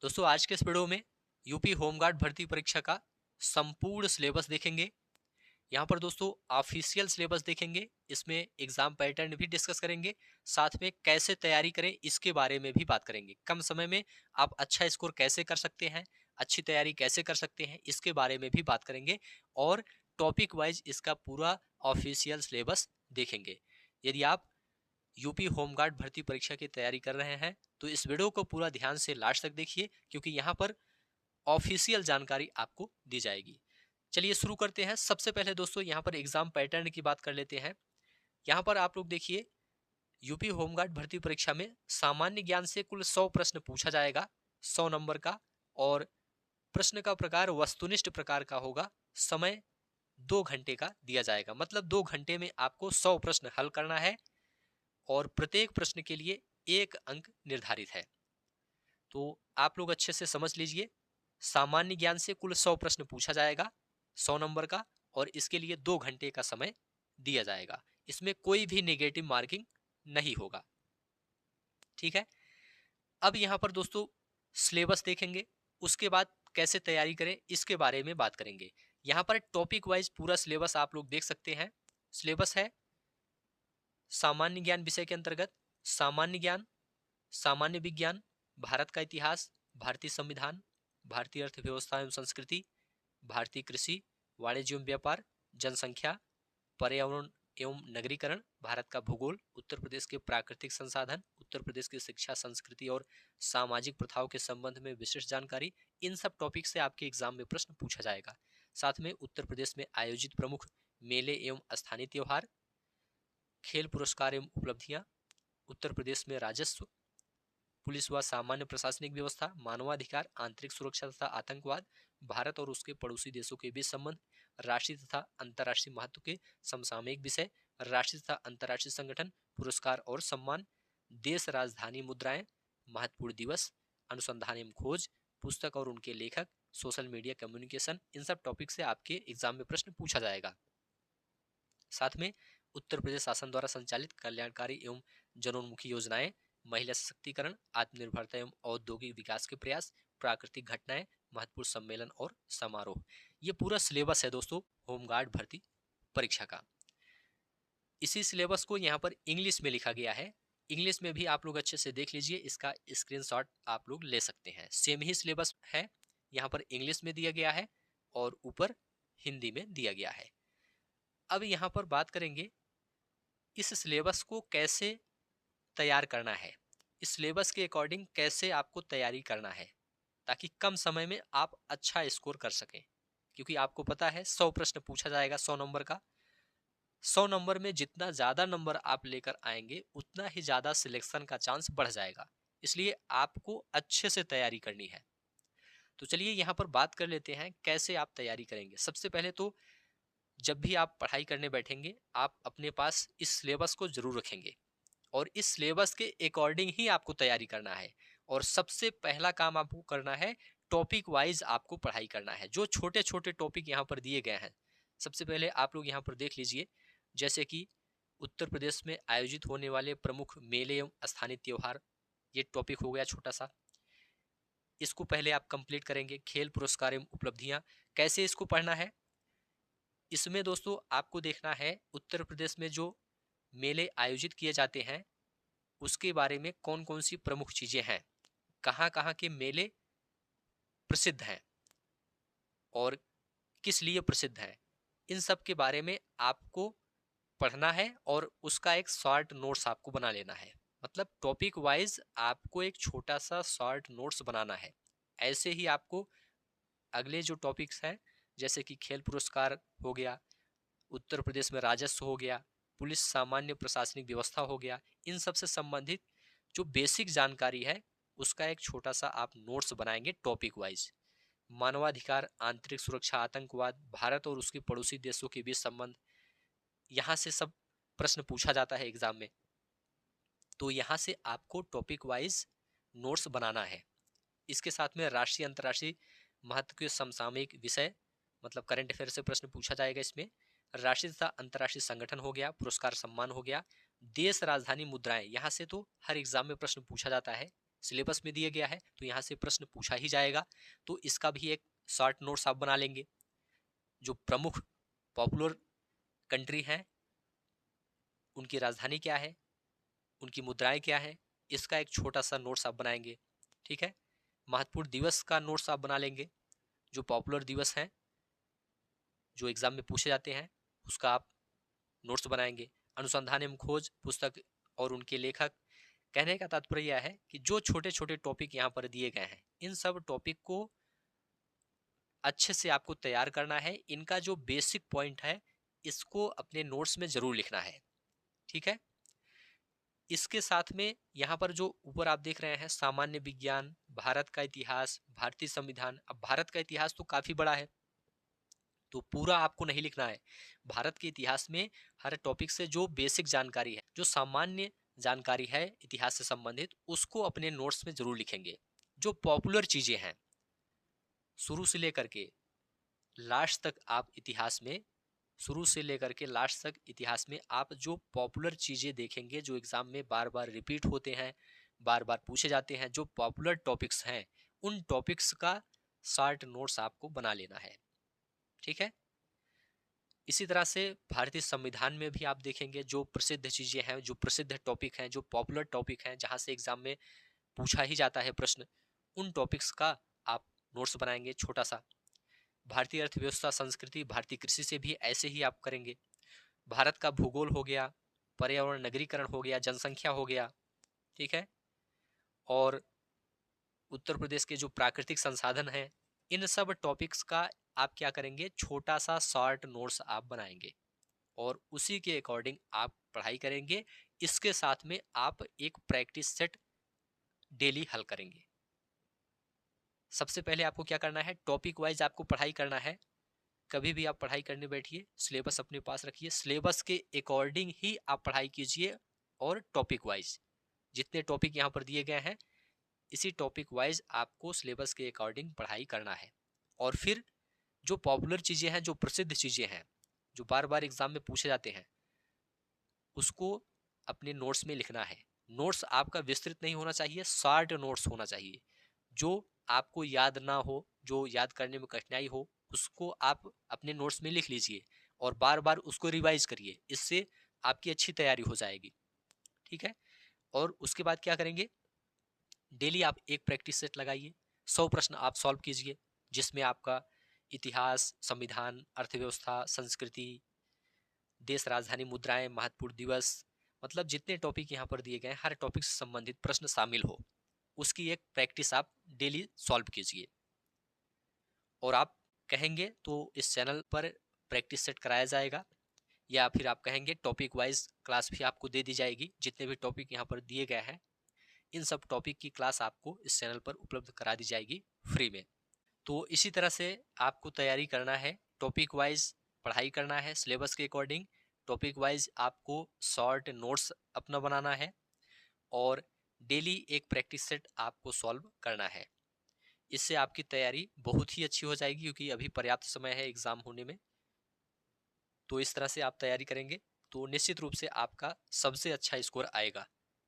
दोस्तों आज के इस वीडियो में यूपी होमगार्ड भर्ती परीक्षा का संपूर्ण सिलेबस देखेंगे। यहाँ पर दोस्तों ऑफिशियल सिलेबस देखेंगे, इसमें एग्जाम पैटर्न भी डिस्कस करेंगे, साथ में कैसे तैयारी करें इसके बारे में भी बात करेंगे। कम समय में आप अच्छा स्कोर कैसे कर सकते हैं, अच्छी तैयारी कैसे कर सकते हैं, इसके बारे में भी बात करेंगे और टॉपिक वाइज इसका पूरा ऑफिशियल सिलेबस देखेंगे। यदि आप यूपी होमगार्ड भर्ती परीक्षा की तैयारी कर रहे हैं तो इस वीडियो को पूरा ध्यान से लास्ट तक देखिए, क्योंकि यहाँ पर ऑफिशियल जानकारी आपको दी जाएगी। चलिए शुरू करते हैं। सबसे पहले दोस्तों यहाँ पर एग्जाम पैटर्न की बात कर लेते हैं। यहाँ पर आप लोग देखिए, यूपी होमगार्ड भर्ती परीक्षा में सामान्य ज्ञान से कुल 100 प्रश्न पूछा जाएगा, 100 नंबर का। और प्रश्न का प्रकार वस्तुनिष्ठ प्रकार का होगा। समय 2 घंटे का दिया जाएगा, मतलब 2 घंटे में आपको 100 प्रश्न हल करना है और प्रत्येक प्रश्न के लिए 1 अंक निर्धारित है। तो आप लोग अच्छे से समझ लीजिए, सामान्य ज्ञान से कुल 100 प्रश्न पूछा जाएगा, 100 नंबर का, और इसके लिए 2 घंटे का समय दिया जाएगा। इसमें कोई भी नेगेटिव मार्किंग नहीं होगा। ठीक है। अब यहाँ पर दोस्तों सिलेबस देखेंगे, उसके बाद कैसे तैयारी करें इसके बारे में बात करेंगे। यहाँ पर टॉपिक वाइज पूरा सिलेबस आप लोग देख सकते हैं। सिलेबस है सामान्य ज्ञान विषय के अंतर्गत सामान्य ज्ञान, सामान्य विज्ञान, भारत का इतिहास, भारतीय संविधान, भारतीय अर्थव्यवस्था एवं संस्कृति, भारतीय कृषि, वाणिज्य एवं व्यापार, जनसंख्या, पर्यावरण एवं नगरीकरण, भारत का भूगोल, उत्तर प्रदेश के प्राकृतिक संसाधन, उत्तर प्रदेश की शिक्षा संस्कृति और सामाजिक प्रथाओं के संबंध में विशिष्ट जानकारी। इन सब टॉपिक से आपके एग्जाम में प्रश्न पूछा जाएगा। साथ में उत्तर प्रदेश में आयोजित प्रमुख मेले एवं स्थानीय त्योहार, खेल पुरस्कार एवं उपलब्धियां, उत्तर प्रदेश में राजस्व, पुलिस व सामान्य प्रशासनिक व्यवस्था, मानवाधिकार, आंतरिक सुरक्षा तथा आतंकवाद, भारत और उसके पड़ोसी देशों के बीच संबंध, राष्ट्रीय तथा अंतर्राष्ट्रीय महत्व के समसामयिक विषय, राष्ट्रीय तथा अंतर्राष्ट्रीय संगठन, पुरस्कार और सम्मान, देश राजधानी मुद्राएं, महत्वपूर्ण दिवस, अनुसंधान एवं खोज, पुस्तक और उनके लेखक, सोशल मीडिया कम्युनिकेशन। इन सब टॉपिक से आपके एग्जाम में प्रश्न पूछा जाएगा। साथ में उत्तर प्रदेश शासन द्वारा संचालित कल्याणकारी एवं जनोन्मुखी योजनाएं, महिला सशक्तिकरण, आत्मनिर्भरता एवं औद्योगिक विकास के प्रयास, प्राकृतिक घटनाएं, महत्वपूर्ण सम्मेलन और समारोह। ये पूरा सिलेबस है दोस्तों होमगार्ड भर्ती परीक्षा का। इसी सिलेबस को यहाँ पर इंग्लिश में लिखा गया है। इंग्लिश में भी आप लोग अच्छे से देख लीजिए, इसका स्क्रीनशॉट आप लोग ले सकते हैं। सेम ही सिलेबस है, यहाँ पर इंग्लिश में दिया गया है और ऊपर हिंदी में दिया गया है। अब यहाँ पर बात करेंगे इस सिलेबस को कैसे तैयार करना है, इस सिलेबस के अकॉर्डिंग कैसे आपको तैयारी करना है ताकि कम समय में आप अच्छा स्कोर कर सकें। क्योंकि आपको पता है 100 प्रश्न पूछा जाएगा 100 नंबर का। 100 नंबर में जितना ज्यादा नंबर आप लेकर आएंगे उतना ही ज्यादा सिलेक्शन का चांस बढ़ जाएगा। इसलिए आपको अच्छे से तैयारी करनी है। तो चलिए यहाँ पर बात कर लेते हैं कैसे आप तैयारी करेंगे। सबसे पहले तो जब भी आप पढ़ाई करने बैठेंगे आप अपने पास इस सिलेबस को जरूर रखेंगे और इस सिलेबस के अकॉर्डिंग ही आपको तैयारी करना है। और सबसे पहला काम आपको करना है, टॉपिक वाइज आपको पढ़ाई करना है। जो छोटे छोटे टॉपिक यहाँ पर दिए गए हैं, सबसे पहले आप लोग यहाँ पर देख लीजिए। जैसे कि उत्तर प्रदेश में आयोजित होने वाले प्रमुख मेले एवं स्थानीय त्योहार, ये टॉपिक हो गया छोटा सा। इसको पहले आप कंप्लीट करेंगे। खेल पुरस्कार एवं उपलब्धियां, कैसे इसको पढ़ना है, इसमें दोस्तों आपको देखना है उत्तर प्रदेश में जो मेले आयोजित किए जाते हैं उसके बारे में कौन कौन सी प्रमुख चीजें हैं, कहाँ कहाँ के मेले प्रसिद्ध हैं और किस लिए प्रसिद्ध हैं। इन सब के बारे में आपको पढ़ना है और उसका एक शॉर्ट नोट्स आपको बना लेना है। मतलब टॉपिक वाइज आपको एक छोटा सा शॉर्ट नोट्स बनाना है। ऐसे ही आपको अगले जो टॉपिक्स हैं, जैसे कि खेल पुरस्कार हो गया, उत्तर प्रदेश में राजस्व हो गया, पुलिस सामान्य प्रशासनिक व्यवस्था हो गया, इन सब से संबंधित जो बेसिक जानकारी है उसका एक छोटा सा आप नोट्स बनाएंगे टॉपिक वाइज। मानवाधिकार, आंतरिक सुरक्षा, आतंकवाद, भारत और उसके पड़ोसी देशों के बीच संबंध, यहाँ से सब प्रश्न पूछा जाता है एग्जाम में। तो यहाँ से आपको टॉपिक वाइज नोट्स बनाना है। इसके साथ में राष्ट्रीय अंतर्राष्ट्रीय महत्व के समसामयिक विषय, मतलब करंट अफेयर से प्रश्न पूछा जाएगा इसमें। राष्ट्रीय तथा अंतर्राष्ट्रीय संगठन हो गया, पुरस्कार सम्मान हो गया, देश राजधानी मुद्राएं, यहाँ से तो हर एग्जाम में प्रश्न पूछा जाता है। सिलेबस में दिया गया है तो यहाँ से प्रश्न पूछा ही जाएगा। तो इसका भी एक शॉर्ट नोट्स आप बना लेंगे। जो प्रमुख पॉपुलर कंट्री हैं उनकी राजधानी क्या है, उनकी मुद्राएं क्या है, इसका एक छोटा सा नोट्स आप बनाएंगे। ठीक है। महत्वपूर्ण दिवस का नोट्स आप बना लेंगे। जो पॉपुलर दिवस हैं जो एग्जाम में पूछे जाते हैं उसका आप नोट्स बनाएंगे। अनुसंधान एवं खोज पुस्तक और उनके लेखक। कहने का तात्पर्य यह है कि जो छोटे छोटे टॉपिक यहाँ पर दिए गए हैं इन सब टॉपिक को अच्छे से आपको तैयार करना है। इनका जो बेसिक पॉइंट है इसको अपने नोट्स में जरूर लिखना है। ठीक है। इसके साथ में यहाँ पर जो ऊपर आप देख रहे हैं सामान्य विज्ञान, भारत का इतिहास, भारतीय संविधान। अब भारत का इतिहास तो काफी बड़ा है तो पूरा आपको नहीं लिखना है। भारत के इतिहास में हर टॉपिक से जो बेसिक जानकारी है, जो सामान्य जानकारी है इतिहास से संबंधित, उसको अपने नोट्स में जरूर लिखेंगे। जो पॉपुलर चीजें हैं शुरू से लेकर के लास्ट तक आप इतिहास में, शुरू से लेकर के लास्ट तक इतिहास में आप जो पॉपुलर चीजें देखेंगे जो एग्जाम में बार बार रिपीट होते हैं, बार बार पूछे जाते हैं, जो पॉपुलर टॉपिक्स हैं उन टॉपिक्स का शॉर्ट नोट्स आपको बना लेना है। ठीक है। इसी तरह से भारतीय संविधान में भी आप देखेंगे जो प्रसिद्ध चीजें हैं, जो प्रसिद्ध टॉपिक हैं, जो पॉपुलर टॉपिक हैं जहां से एग्जाम में पूछा ही जाता है प्रश्न, उन टॉपिक्स का आप नोट्स बनाएंगे छोटा सा। भारतीय अर्थव्यवस्था, संस्कृति, भारतीय कृषि से भी ऐसे ही आप करेंगे। भारत का भूगोल हो गया, पर्यावरण, नगरीकरण हो गया, जनसंख्या हो गया। ठीक है। और उत्तर प्रदेश के जो प्राकृतिक संसाधन हैं, इन सब टॉपिक्स का आप क्या करेंगे, छोटा सा शॉर्ट नोट्स आप बनाएंगे और उसी के अकॉर्डिंग आप पढ़ाई करेंगे। इसके साथ में आप एक प्रैक्टिस सेट डेली हल करेंगे। सबसे पहले आपको क्या करना है, टॉपिक वाइज आपको पढ़ाई करना है। कभी भी आप पढ़ाई करने बैठिए सिलेबस अपने पास रखिए, सिलेबस के अकॉर्डिंग ही आप पढ़ाई कीजिए और टॉपिक वाइज जितने टॉपिक यहाँ पर दिए गए हैं इसी टॉपिक वाइज आपको सिलेबस के अकॉर्डिंग पढ़ाई करना है। और फिर जो पॉपुलर चीजें हैं, जो प्रसिद्ध चीजें हैं, जो बार बार एग्जाम में पूछे जाते हैं, उसको अपने नोट्स में लिखना है। नोट्स आपका विस्तृत नहीं होना चाहिए, शॉर्ट नोट्स होना चाहिए। जो आपको याद ना हो, जो याद करने में कठिनाई हो, उसको आप अपने नोट्स में लिख लीजिए और बार बार उसको रिवाइज करिए। इससे आपकी अच्छी तैयारी हो जाएगी। ठीक है। और उसके बाद क्या करेंगे, डेली आप एक प्रैक्टिस सेट लगाइए। 100 प्रश्न आप सॉल्व कीजिए जिसमें आपका इतिहास, संविधान, अर्थव्यवस्था, संस्कृति, देश, राजधानी, मुद्राएं, महत्वपूर्ण दिवस, मतलब जितने टॉपिक यहाँ पर दिए गए हैं हर टॉपिक से संबंधित प्रश्न शामिल हो, उसकी एक प्रैक्टिस आप डेली सॉल्व कीजिए। और आप कहेंगे तो इस चैनल पर प्रैक्टिस सेट कराया जाएगा, या फिर आप कहेंगे टॉपिक वाइज क्लास भी आपको दे दी जाएगी। जितने भी टॉपिक यहाँ पर दिए गए हैं इन सब टॉपिक की क्लास आपको इस चैनल पर उपलब्ध करा दी जाएगी फ्री में। तो इसी तरह से आपको तैयारी करना है, टॉपिक वाइज पढ़ाई करना है सिलेबस के अकॉर्डिंग। टॉपिक वाइज आपको शॉर्ट नोट्स अपना बनाना है और डेली एक प्रैक्टिस सेट आपको सॉल्व करना है। इससे आपकी तैयारी बहुत ही अच्छी हो जाएगी क्योंकि अभी पर्याप्त समय है एग्जाम होने में। तो इस तरह से आप तैयारी करेंगे तो निश्चित रूप से आपका सबसे अच्छा स्कोर आएगा।